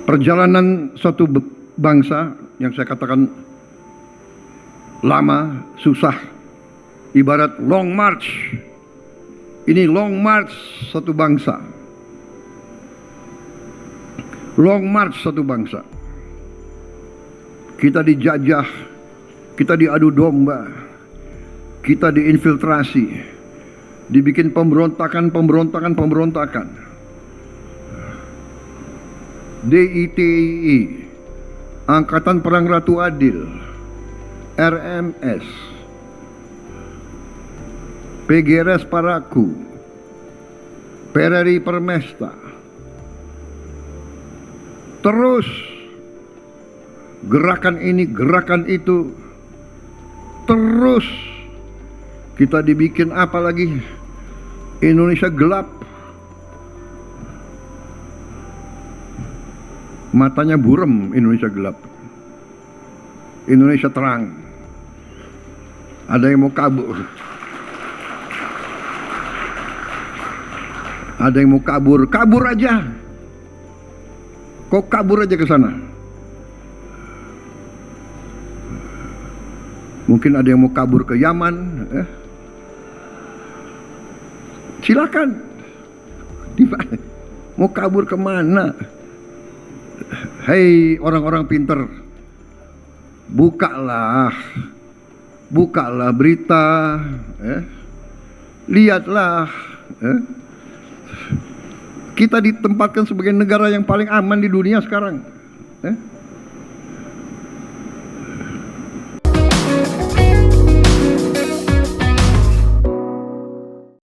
Perjalanan suatu bangsa yang saya katakan lama, susah, ibarat long march. Ini long march satu bangsa. Long march satu bangsa. Kita dijajah, kita diadu domba, kita diinfiltrasi, dibikin pemberontakan. DITI, Angkatan Perang Ratu Adil, RMS, PGRS Paraku, PRRI Permesta, terus gerakan ini, gerakan itu, terus kita dibikin apa lagi? Indonesia gelap, matanya buram. Indonesia gelap, Indonesia terang. Ada yang mau kabur, ada yang mau kabur, kabur aja. Kok kabur aja ke sana? Mungkin ada yang mau kabur ke Yaman, silakan. Mau kabur kemana? Hei orang-orang pinter, bukalah berita, lihatlah. Kita ditempatkan sebagai negara yang paling aman di dunia sekarang.